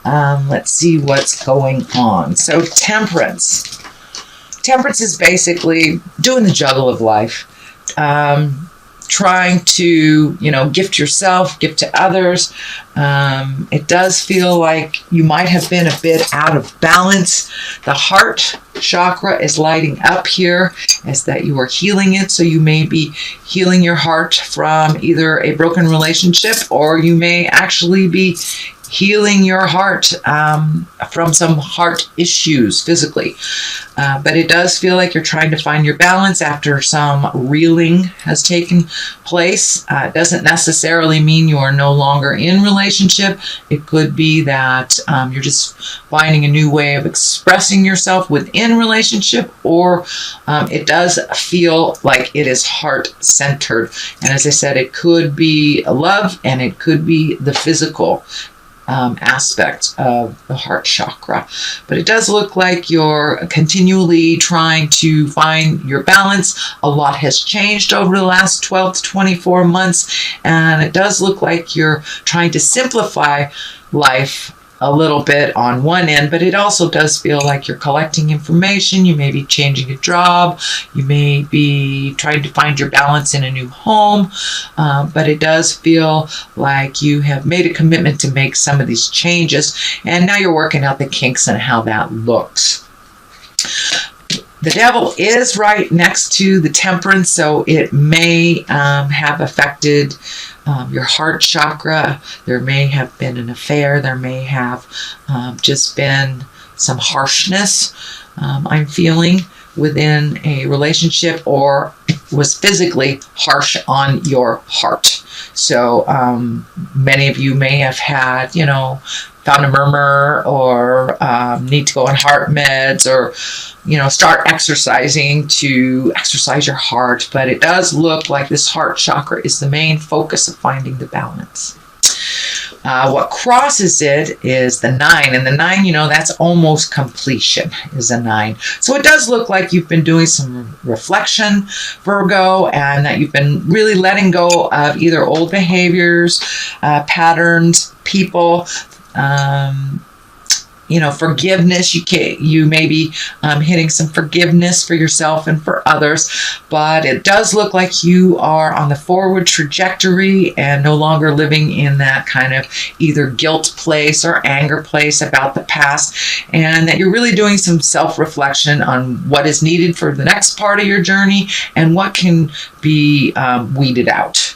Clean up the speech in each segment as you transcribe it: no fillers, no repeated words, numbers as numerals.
Let's see what's going on. So temperance. Temperance is basically doing the juggle of life. Trying to, gift yourself, gift to others. It does feel like you might have been a bit out of balance. The heart chakra is lighting up here as that you are healing it. So you may be healing your heart from either a broken relationship, or you may actually be healing your heart from some heart issues physically. But it does feel like you're trying to find your balance after some reeling has taken place. It doesn't necessarily mean you are no longer in relationship. It could be that you're just finding a new way of expressing yourself within relationship, or it does feel like it is heart-centered. And as I said, it could be love, and it could be the physical aspect of the heart chakra. But it does look like you're continually trying to find your balance. A lot has changed over the last 12 to 24 months, and it does look like you're trying to simplify life a little bit on one end, but it also does feel like you're collecting information. You may be changing a job. You may be trying to find your balance in a new home, but it does feel like you have made a commitment to make some of these changes, and now you're working out the kinks and how that looks. The devil is right next to the temperance, so it may have affected your heart chakra. There may have been an affair. There may have just been some harshness I'm feeling within a relationship, or was physically harsh on your heart. So many of you may have had, found a murmur, or need to go on heart meds, or start exercising to exercise your heart. But it does look like this heart chakra is the main focus of finding the balance. What crosses it is the 9, and the 9, that's almost completion, is a 9. So it does look like you've been doing some reflection, Virgo, and that you've been really letting go of either old behaviors, patterns, people, forgiveness. You may be hitting some forgiveness for yourself and for others, but it does look like you are on the forward trajectory and no longer living in that kind of either guilt place or anger place about the past, and that you're really doing some self-reflection on what is needed for the next part of your journey and what can be weeded out.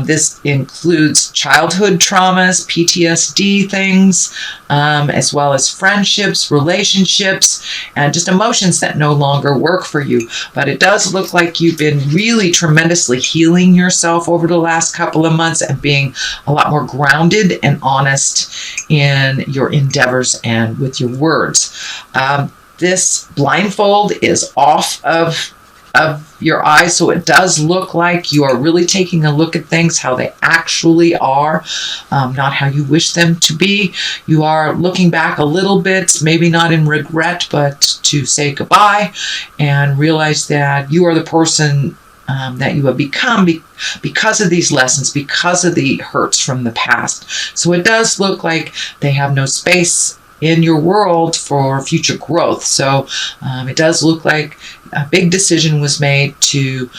This includes childhood traumas, PTSD things, as well as friendships, relationships, and just emotions that no longer work for you. But it does look like you've been really tremendously healing yourself over the last couple of months and being a lot more grounded and honest in your endeavors and with your words. This blindfold is off of your eyes, so it does look like you are really taking a look at things how they actually are, not how you wish them to be. You are looking back a little bit, maybe not in regret, but to say goodbye and realize that you are the person that you have become because of these lessons, because of the hurts from the past. So it does look like they have no space in your world for future growth. So it does look like a big decision was made to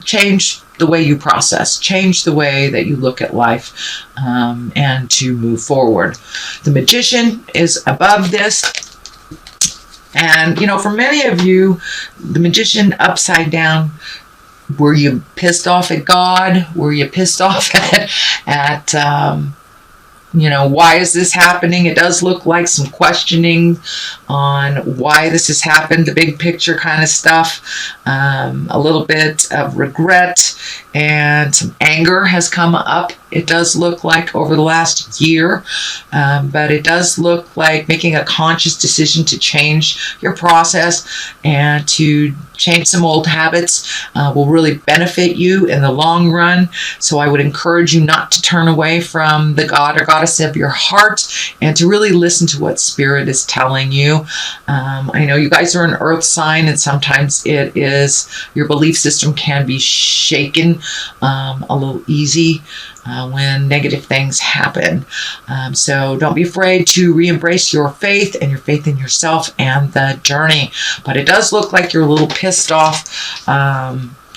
change the way you process, change the way that you look at life, and to move forward. The Magician is above this. And, for many of you, the Magician upside down, were you pissed off at God? Were you pissed off at why is this happening? It does look like some questioning on why this has happened, the big picture kind of stuff, a little bit of regret, and some anger has come up. It does look like over the last year, but it does look like making a conscious decision to change your process and to change some old habits will really benefit you in the long run. So I would encourage you not to turn away from the God or goddess of your heart and to really listen to what Spirit is telling you. I know you guys are an earth sign, and sometimes it is your belief system can be shaken a little easy when negative things happen. So don't be afraid to re-embrace your faith and your faith in yourself and the journey. But it does look like you're a little pissed off,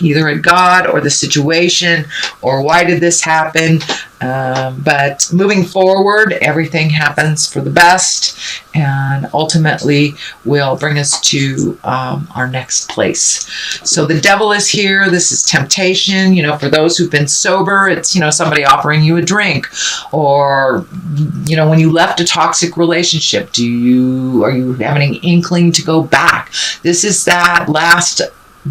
either at God or the situation, or why did this happen? But moving forward, everything happens for the best and ultimately will bring us to our next place. So the devil is here. This is temptation. For those who've been sober, it's, somebody offering you a drink, or, when you left a toxic relationship, are you having an inkling to go back? This is that last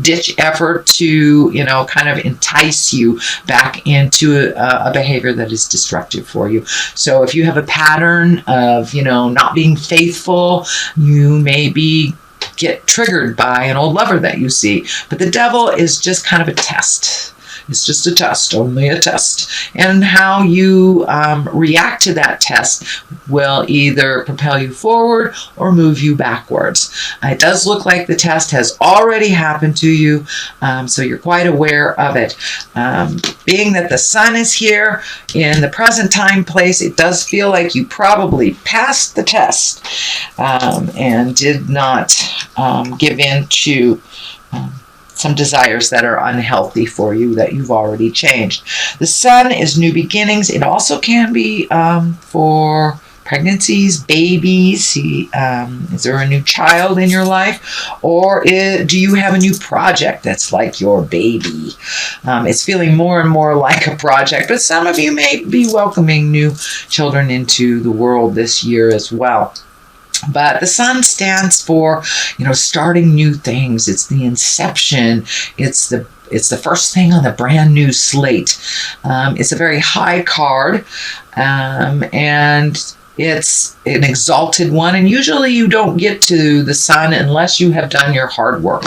ditch effort to, kind of entice you back into a behavior that is destructive for you. So if you have a pattern of, not being faithful, you may get triggered by an old lover that you see. But the devil is just kind of a test. It's just a test, only a test. And how you react to that test will either propel you forward or move you backwards. It does look like the test has already happened to you, so you're quite aware of it. Being that the sun is here in the present time place, it does feel like you probably passed the test and did not give in to some desires that are unhealthy for you that you've already changed. The sun is new beginnings. It also can be for pregnancies, babies. Is there a new child in your life? Or do you have a new project that's like your baby? It's feeling more and more like a project, but some of you may be welcoming new children into the world this year as well. But the sun stands for, starting new things. It's the inception. It's the first thing on the brand new slate. It's a very high card, and it's an exalted one. And usually you don't get to the sun unless you have done your hard work.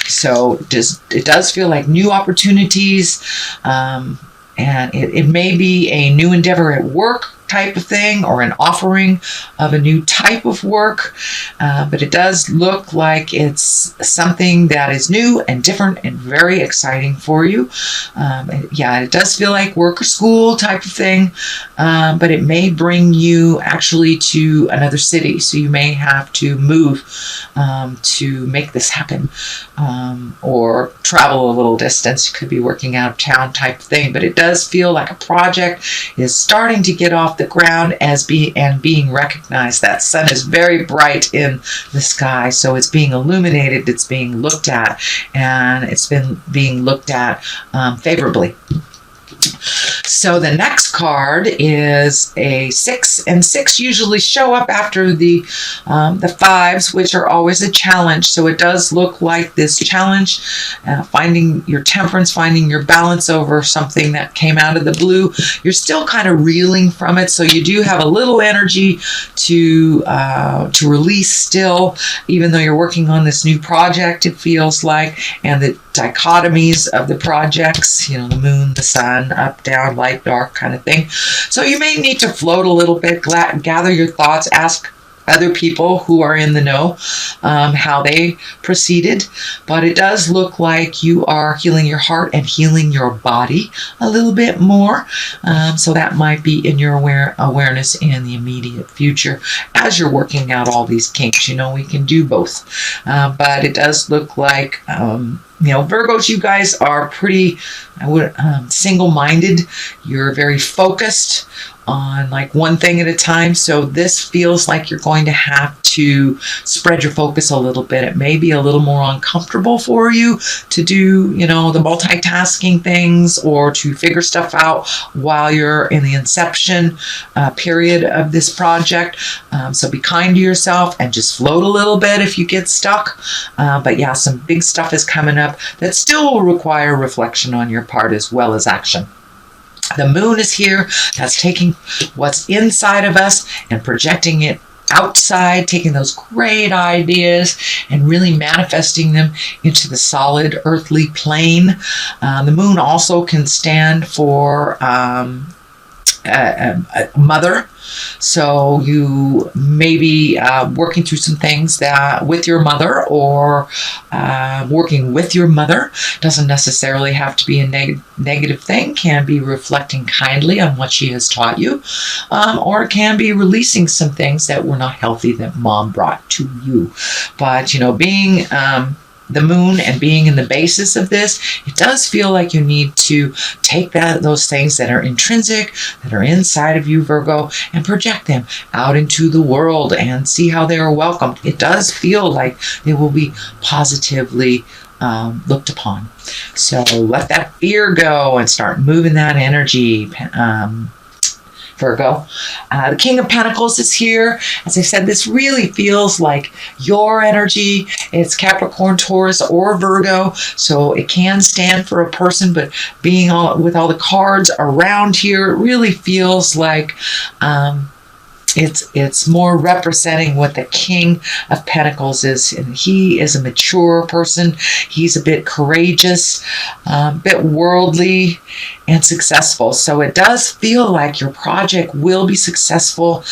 So it does feel like new opportunities, and it may be a new endeavor at work type of thing, or an offering of a new type of work, but it does look like it's something that is new and different and very exciting for you. It does feel like work or school type of thing, but it may bring you actually to another city, so you may have to move to make this happen, or travel a little distance. You could be working out of town type of thing, but it does feel like a project is starting to get off the ground being recognized. That sun is very bright in the sky, so it's being illuminated, it's being looked at, and it's been being looked at favorably. So the next card is a 6, and 6 usually show up after the 5s, which are always a challenge. So it does look like this challenge, finding your temperance, finding your balance over something that came out of the blue. You're still kind of reeling from it, so you do have a little energy to release still, even though you're working on this new project, it feels like, and the dichotomies of the projects, the moon, the sun, up, down, light, dark kind of thing. So you may need to float a little bit, gather your thoughts, ask other people who are in the know how they proceeded. But it does look like you are healing your heart and healing your body a little bit more. So that might be in your awareness in the immediate future as you're working out all these kinks. We can do both. But it does look like Virgos, you guys are pretty single-minded. You're very focused on like one thing at a time. So this feels like you're going to have to spread your focus a little bit. It may be a little more uncomfortable for you to do, the multitasking things or to figure stuff out while you're in the inception period of this project. So be kind to yourself and just float a little bit if you get stuck. But yeah, some big stuff is coming up that still will require reflection on your part as well as action. The moon is here. That's taking what's inside of us and projecting it outside, taking those great ideas and really manifesting them into the solid earthly plane. The moon also can stand for a mother. So you may be working through some things that with your mother, or working with your mother. Doesn't necessarily have to be a negative thing. Can be reflecting kindly on what she has taught you, or it can be releasing some things that were not healthy that mom brought to you. But being the moon and being in the basis of this, it does feel like you need to take those things that are intrinsic, that are inside of you, Virgo, and project them out into the world and see how they are welcomed. It does feel like they will be positively looked upon. So let that fear go and start moving that energy, Virgo. The King of Pentacles is here. As I said, this really feels like your energy. It's Capricorn, Taurus, or Virgo, so it can stand for a person, but being with all the cards around here, it really feels like it's more representing what the King of Pentacles is. And he is a mature person. He's a bit courageous, a bit worldly, and successful. So it does feel like your project will be successful.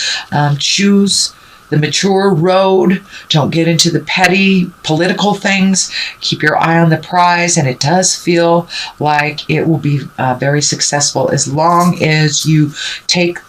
Choose the mature road. Don't get into the petty political things. Keep your eye on the prize. And it does feel like it will be very successful as long as you take,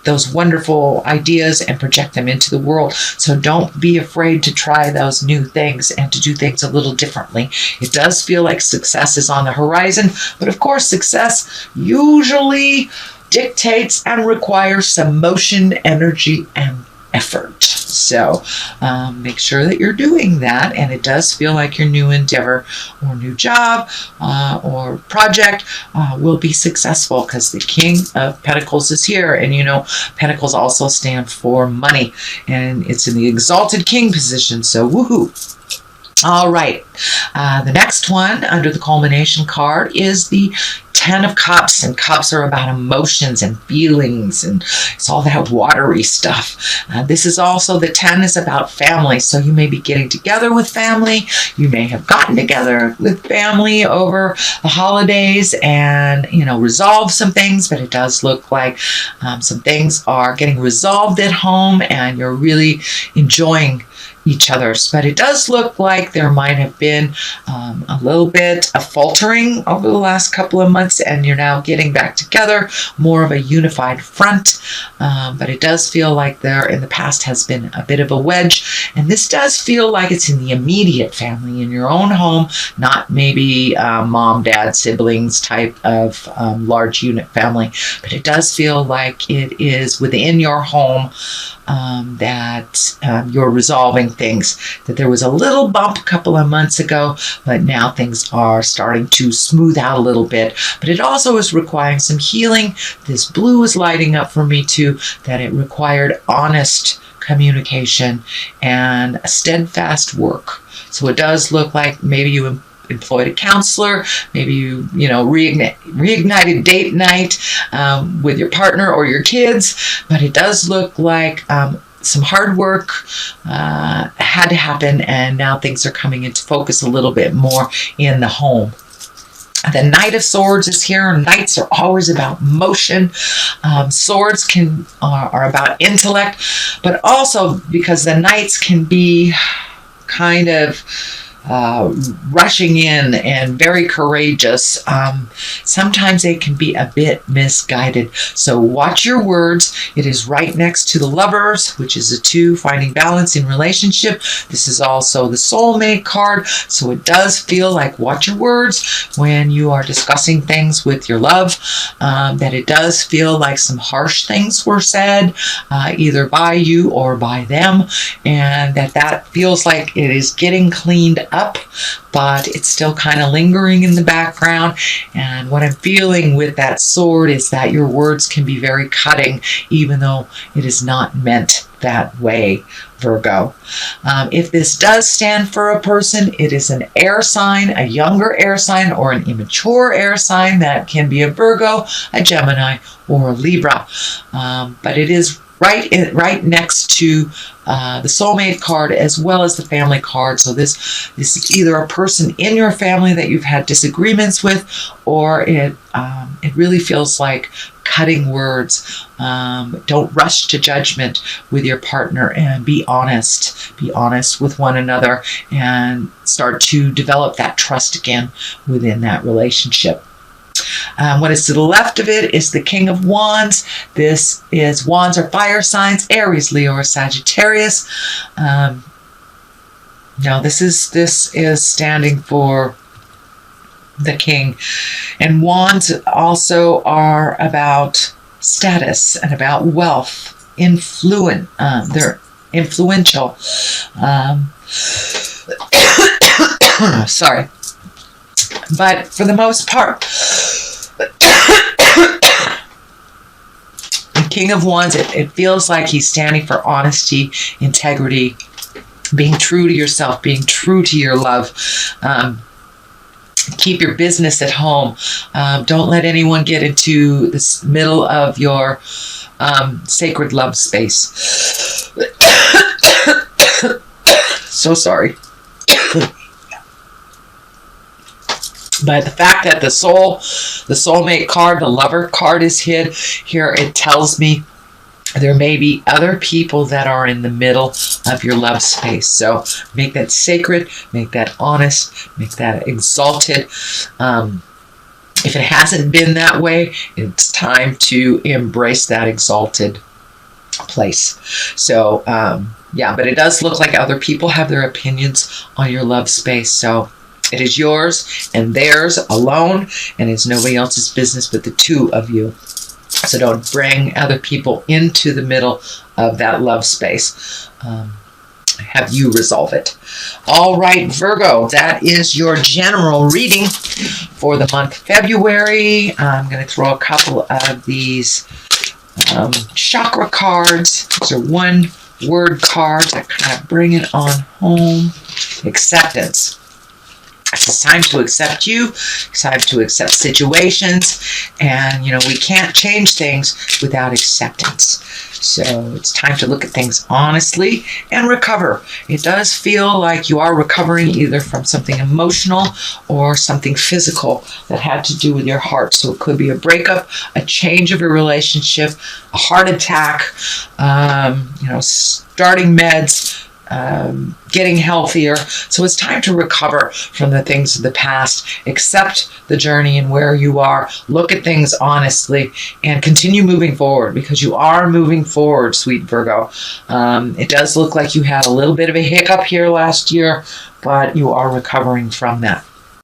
those wonderful ideas and project them into the world. So don't be afraid to try those new things and to do things a little differently. It does feel like success is on the horizon, but of course, success usually dictates and requires some motion, energy, and effort. So make sure that you're doing that, and it does feel like your new endeavor or new job or project will be successful because the King of Pentacles is here. And Pentacles also stand for money, and it's in the exalted king position, so woohoo. All right, the next one under the culmination card is the 10 of Cups, and cups are about emotions and feelings, and it's all that watery stuff. This is also, the 10 is about family, so you may be getting together with family. You may have gotten together with family over the holidays and, resolve some things, but it does look like some things are getting resolved at home and you're really enjoying each other's. But it does look like there might have been a little bit of faltering over the last couple of months, and you're now getting back together, more of a unified front. But it does feel like there in the past has been a bit of a wedge, and this does feel like it's in the immediate family, in your own home, not maybe mom, dad, siblings type of large unit family, but it does feel like it is within your home that you're resolving things, that there was a little bump a couple of months ago, but now things are starting to smooth out a little bit. But it also is requiring some healing. This blue is lighting up for me too, that it required honest communication and steadfast work. So it does look like maybe you employed a counselor, maybe you reignited date night with your partner or your kids, but it does look like some hard work had to happen, and now things are coming into focus a little bit more in the home. The Knight of Swords is here. Knights are always about motion. Swords are about intellect, but also because the Knights can be kind of rushing in and very courageous. Sometimes they can be a bit misguided. So watch your words. It is right next to the Lovers, which is a 2, finding balance in relationship. This is also the soulmate card. So it does feel like watch your words when you are discussing things with your love. That it does feel like some harsh things were said, either by you or by them. And that feels like it is getting cleaned up, but it's still kind of lingering in the background. And what I'm feeling with that sword is that your words can be very cutting, even though it is not meant that way, Virgo. If this does stand for a person, it is an air sign, a younger air sign, or an immature air sign. That can be a Virgo, a Gemini, or a Libra. But it is right next to the soulmate card as well as the family card. So this is either a person in your family that you've had disagreements with, or it really feels like cutting words. Don't rush to judgment with your partner, and be honest. Be honest with one another and start to develop that trust again within that relationship. What is to the left of it is the King of Wands. Wands are fire signs: Aries, Leo, or Sagittarius. Now this is standing for the King. And Wands also are about status and about wealth, they're influential. Sorry. But for the most part, the King of Wands, it feels like he's standing for honesty, integrity, being true to yourself, being true to your love. Keep your business at home. Don't let anyone get into this middle of your sacred love space. So sorry. But the fact that the soulmate card, the lover card is hid here, it tells me there may be other people that are in the middle of your love space. So make that sacred, make that honest, make that exalted. If it hasn't been that way, it's time to embrace that exalted place. So, yeah, but it does look like other people have their opinions on your love space. So it is yours and theirs alone, and it's nobody else's business but the two of you. So don't bring other people into the middle of that love space. Have you resolve it. All right, Virgo, that is your general reading for the month of February. I'm going to throw a couple of these chakra cards. These are one-word cards that kind of bring it on home. Acceptance. It's time to accept you. It's time to accept situations. And, we can't change things without acceptance. So it's time to look at things honestly and recover. It does feel like you are recovering either from something emotional or something physical that had to do with your heart. So it could be a breakup, a change of a relationship, a heart attack, starting meds, getting healthier. So it's time to recover from the things of the past, accept the journey and where you are, look at things honestly, and continue moving forward, because you are moving forward, sweet Virgo. It does look like you had a little bit of a hiccup here last year, but you are recovering from that.